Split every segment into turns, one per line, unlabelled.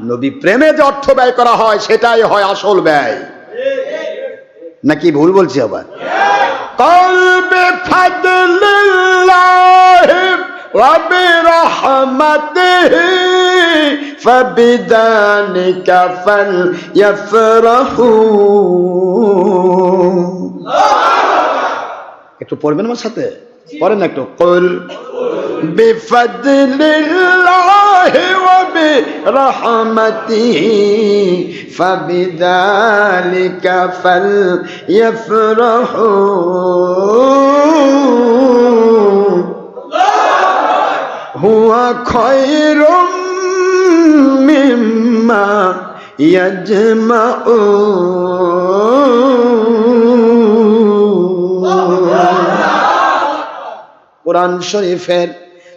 নবী প্রেমে যে অর্থ ব্যয় করা হয় সেটাই হয় আসল ব্যয়, নাকি ভুল বলছি আবার? কলবে ফাদলিল্লাহি ওয়া বিরহমাতিহি ফাবিযালিকা ফালইফরাহু। একটু পড়বেন আমার সাথে, পড়েন একটু। কুল বিফাদলিল্লাহি ওয়া বিরহমাতিহি ফাবিযালিকা ফালইফরাহু হুয়া খায়রুম মিম্মা ইয়াজমাউন। কোরআন শরীফের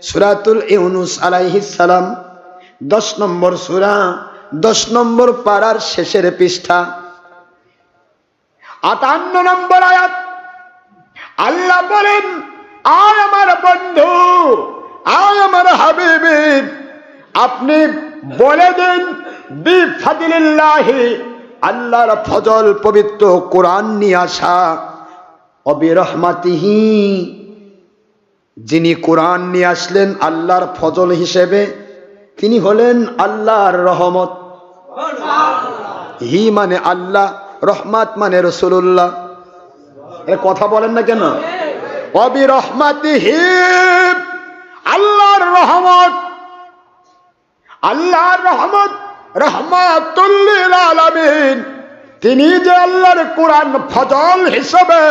সূরাতুল ইউনুস আলাইহিস সালাম 10 নম্বর সূরা 10 নম্বর পারার শেষের পৃষ্ঠা 58 নম্বর আয়াত আল্লাহ বলেন, আয় আমার বন্ধু, আয় আমার হাবিবি, আপনি বলে দিন বিফাদিলিল্লাহি, আল্লাহর ফজল পবিত্র কোরআন নিয়ে আসা, অবিরহমাতিহি, যিনি কোরআন নিয়ে আসলেন আল্লাহর ফজল হিসেবে তিনি হলেন আল্লাহর রহমত। হি মানে আল্লাহ, রহমত মানে রাসূলুল্লাহ। এর কথা বলেন না কেন? অবিরহমাতিহি, আল্লাহর রহমত, আল্লাহর রহমত, রহমাতুল লিল আলামিন। তিনি যে আল্লাহর কোরআন ফজল হিসেবে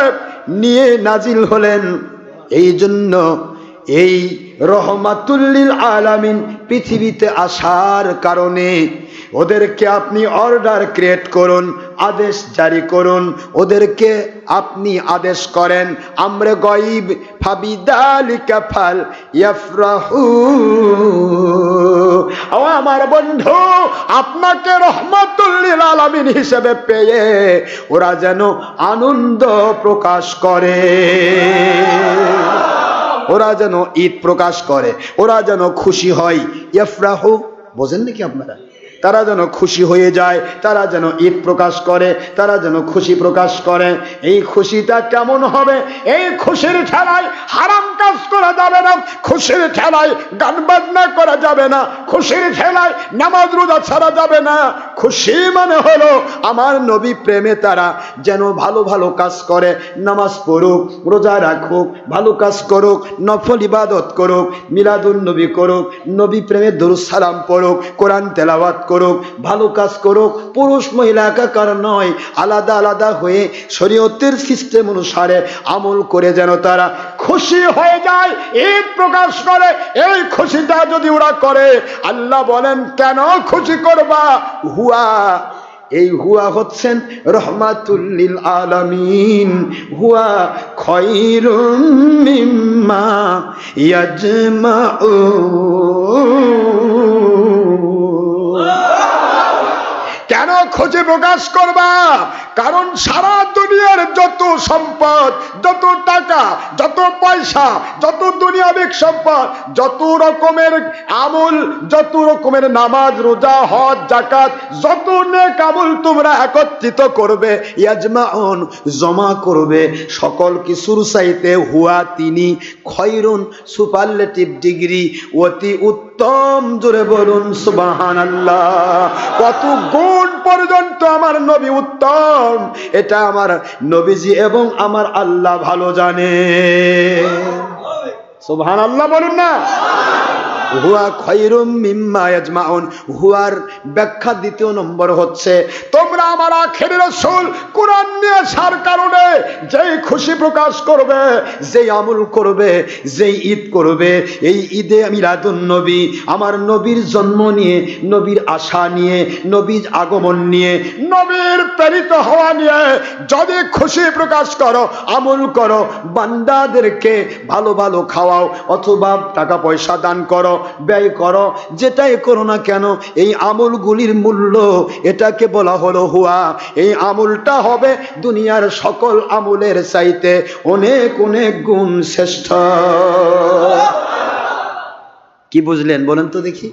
নিয়ে নাজিল হলেন, এই জন্য এই রহমাতুল লিল আলামিন পৃথিবীতে আসার কারণে ওদেরকে আপনি অর্ডার ক্রিয়েট করুন, আদেশ জারি করুন, ওদেরকে আপনি আদেশ করেন আমরে গায়ব ফাবিযালিকা ফাল ইয়াফরাহু। ও আমার বন্ধু, আপনাকে রহমাতুল লিল আলামিন হিসেবে পেয়ে ওরা যেন আনন্দ প্রকাশ করে, ওরা যেন ঈদ প্রকাশ করে, ওরা যেন খুশি হয়। ইয়াফরাহু বোঝেন নাকি আপনারা? তারা যেন খুশি হয়ে যায়, তারা যেন ঈদ প্রকাশ করে, তারা যেন খুশি প্রকাশ করে। এই খুশিটা কেমন হবে? এই খুশির ঠেলায় হারাম কাজ করা যাবে না, খুশির ঠেলায় গান বাজনা করা যাবে না, খুশির ঠেলায় নামাজ রোজা ছাড়া যাবে না। খুশি মানে হলো আমার নবী প্রেমে তারা যেন ভালো ভালো কাজ করে, নামাজ পড়ুক, রোজা রাখুক, ভালো কাজ করুক, নফল ইবাদত করুক, মিলাদুন নবী করুক, নবী প্রেমে দরুদ সালাম পড়ুক, কোরআন তেলাওয়াত করুক, ভালো কাজ করুক। পুরুষ মহিলা একাকার নয়, আলাদা আলাদা হয়ে শরীয়তের সিস্টেম অনুসারে আমল করে যেন তারা খুশি হয়ে যায়, ঈদ প্রকাশ করে। এই খুশিটা যদি ওরা করে, আল্লাহ বলেন কেন খুশি করবা? হুয়া, এই হুয়া হচ্ছেন রহমাতুল লিল আলামিন, হুয়া খায়রুম মিম্মা ইয়াজমাউন। কেন খুশি প্রকাশ করবা? কারণ সারা দুনিয়ার যত সম্পদ, যত টাকা, যত পয়সা, যত দুনিয়াবিক সম্পদ, যত রকমের আমল, যত রকমের নামাজ রোজা হজ জাকাত, যত নেক আমল তোমরা একত্রিত করবে, ইয়াজমাউন জমা করবে, সকল কিছুর চাইতে হুয়া তিনি খয়রুন সুপারলেটিভ ডিগ্রি, অতি উত্তম। জোরে বলুন সুবহানাল্লাহ। কত গুণ পর্যন্ত আমার নবী উত্তম, এটা আমার নবীজি এবং আমার আল্লাহ ভালো জানে। সুবহানাল্লাহ বলুন না। হুয়া খায়রুম মিম্মা ইয়াজমাউন, হুয়ার ব্যাখ্যা দ্বিতীয় নম্বর হচ্ছে তোমরা আমার আখেরি রাসূল কোরআন নিয়ে আসার কারণে যেই খুশি প্রকাশ করবে, যেই আমল করবে, যেই ঈদ করবে, এই ঈদে মিলাদুন নবী, আমার নবীর জন্ম নিয়ে, নবীর আশা নিয়ে, নবীর আগমন নিয়ে, নবীর প্রেরিত হওয়া নিয়ে যদি খুশি প্রকাশ করো, আমল করো, বান্দাদেরকে ভালো ভালো খাওয়াও অথবা টাকা পয়সা দান করো, ব্যয় করো, যেটাই করো না কেন, এই আমলগুলির মূল্য এটাকে বলা হলো হুয়া। এই আমলটা হবে দুনিয়ার সকল আমলের চাইতে অনেক অনেক গুণ শ্রেষ্ঠ। কি বুঝলেন বলেন তো দেখি?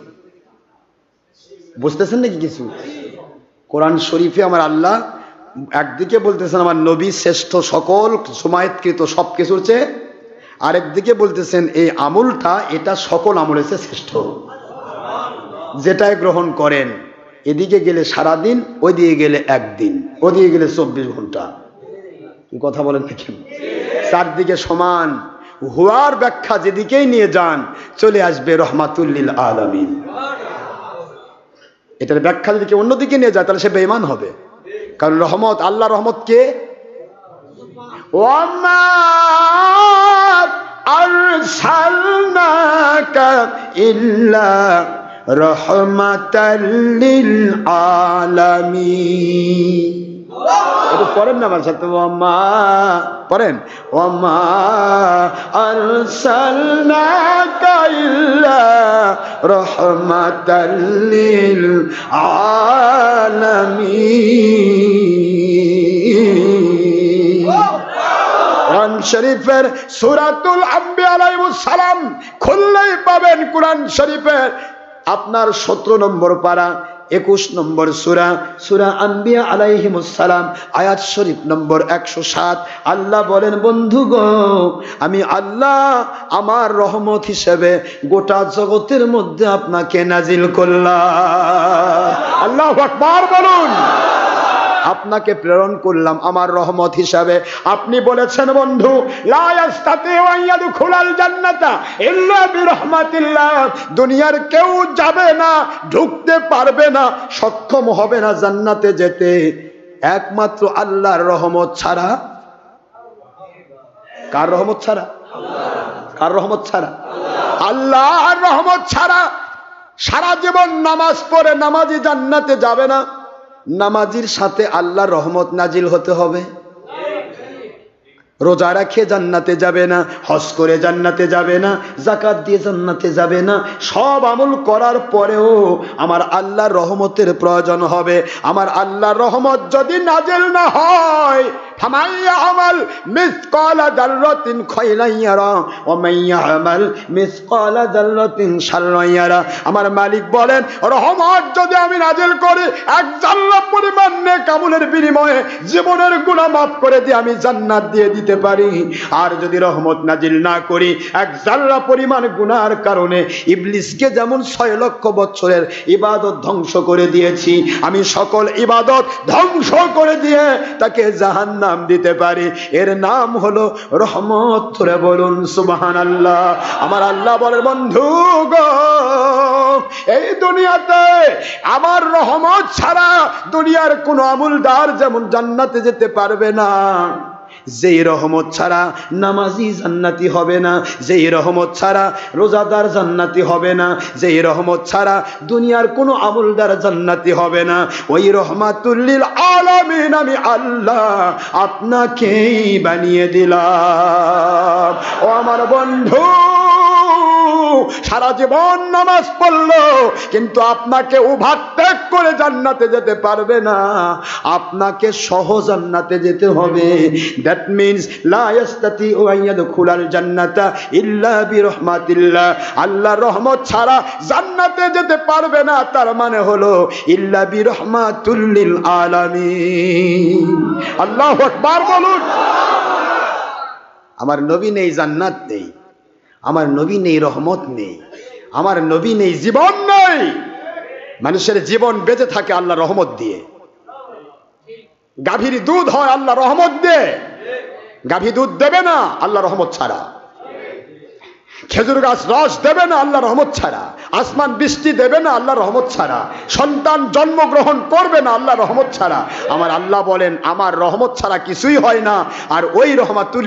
বুঝতেছেন নাকি কিছু? কোরআন শরীফে আমার আল্লাহ একদিকে বলতেছেন আমার নবী শ্রেষ্ঠ সকল সুমায়েতকৃত সব কিছুর চেয়ে, আরেকদিকে বলতেছেন এই আমলটা এটা সকল আমলের চেয়ে শ্রেষ্ঠ, যেটাই গ্রহণ করেন। এদিকে গেলে সারাদিন, ওইদিকে গেলে একদিন, ওদিকে গেলে 24 ঘন্টা। কি কথা বলেন দেখেন? চারদিকে সমান হুয়ার ব্যাখ্যা যেদিকেই নিয়ে যান চলে আসবে রহমাতুল লিল আলামিন। এটার ব্যাখ্যা যদি কেউ অন্যদিকে নিয়ে যায় তাহলে সে বেঈমান হবে। কারণ রহমত, আল্লাহ রহমত কে? ওয়ামা আরসালনাকা ইল্লা রাহমাতাল লিল আলামিন। একটু পড়েন না আমার সাথে, ওয়ামা পড়েন, ওয়ামা আরসালনাকা ইল্লা রাহমাতাল লিল আলামিন। কোরআন শরীফের সূরাতুল আম্বিয়া আলাইহিস সালাম খুললেই পাবেন কোরআন শরীফের আপনার 17 নম্বর পারা 21 নম্বর সূরা, সূরা আম্বিয়া আলাইহিস সালাম আয়াত শরীফ নম্বর 107। আল্লাহ বলেন, বন্ধু গো, আমি আল্লাহ আমার রহমত হিসেবে গোটা জগতের মধ্যে আপনাকে নাজিল করলাম। আল্লাহু আকবার বলুন। আপনাকে প্রেরণ করলাম আমার রহমত হিসাবে। আপনি বলেছেন বন্ধু, লা ইয়াস্তাতিউ আন ইয়াদখুলাল জান্নাতা ইল্লা বিরহমাতিল্লাহ, দুনিয়ার কেউ যাবে না, ঢুকতে পারবে না, সক্ষম হবে না জান্নাতে যেতে একমাত্র আল্লাহর রহমত ছাড়া। কার রহমত ছাড়া? কার রহমত ছাড়া? আল্লাহর রহমত ছাড়া। সারা জীবন নামাজ পড়ে নামাজি জান্নাতে যাবে না, নামাজির সাথে আল্লাহর রহমত নাজিল হতে হবে। রোজা রাখে জান্নাতে যাবে না, হজ করে জান্নাতে যাবে না, যাকাত দিয়ে জান্নাতে যাবে না। সব আমল করার পরেও আমার আল্লাহর রহমতের প্রয়োজন হবে। আমার আল্লাহর রহমত যদি নাজিল না হয়, ফামান ইয়ামাল মিসকালা যাররাতিন খায়রান ইয়ারা ওয়া মান ইয়ামাল মিসকালা যাররাতিন শাররান ইয়ারা। আমার মালিক বলেন, রহমত যদি আমি নাজিল করি, এক জাল্লা পরিমাণ নেক আমলের বিনিময়ে জীবনের গুনাহ মাফ করে দিয়ে আমি জান্নাত দিয়ে দিতে পারি। আর যদি রহমত নাজিল না করি, এক জাল্লা পরিমাণ গুনাহর কারণে ইবলিসকে যেমন 6 লক্ষ বছরের ইবাদত ধ্বংস করে দিয়েছি, আমি সকল ইবাদত ধ্বংস করে দিয়ে তাকে জাহান্নাম দিতে পারি। এর নাম হলো রহমত। ধরে বলুন সুবহানাল্লাহ। আমার আল্লাহ বলে, বন্ধু গো, এই দুনিয়াতে আমার রহমত ছাড়া দুনিয়ার কোন আমলদার যেমন জান্নাতে যেতে পারবে না, যেই রহমত ছাড়া নামাজি জান্নাতি হবে না, যেই রহমত ছাড়া রোজাদার জান্নাতি হবে না, যেই রহমত ছাড়া দুনিয়ার কোনো আমলদার জান্নাতি হবে না, ওই রহমাতুল লিল আলামিন আমি আল্লাহ আপনাকেই বানিয়ে দিলাম। ও আমার বন্ধু, সারা জীবন নামাজ পড়লো কিন্তু আপনাকে ওভারটেক করে জান্নাতে যেতে পারবে না, আপনাকে সহ জান্নাতে যেতে হবে। দ্যাট মিন্স লা ইয়াস্তাতিউ আন ইয়াদখুলাল জান্নাতা ইল্লা বিরহমাতিল্লাহ, আল্লাহর রহমত ছাড়া জান্নাতে যেতে পারবে না, তার মানে হলো ইল্লা বিরহমাতুল লিল আলামিন। আল্লাহু আকবার বলুন। আমার নবী নেই, জান্নাত নেই, আমার নবী নেই, রহমত নেই, আমার নবী নেই, জীবন নেই। মানুষের জীবন বেঁচে থাকে আল্লাহ রহমত দিয়ে। গাভীর দুধ হয় আল্লাহ রহমত দিয়ে, গাভী দুধ দেবে না আল্লাহ রহমত ছাড়া। খেজুর গাছ রস দেবে না আল্লাহ রহমত ছাড়া। আসমান বৃষ্টি দেবে না আল্লাহ রহমত ছাড়া। সন্তান জন্মগ্রহণ করবে না আল্লাহ রহমত ছাড়া। আমার আল্লাহ বলেন, আমার রহমত ছাড়া কিছুই হয় না। আর ওই রহমাতুল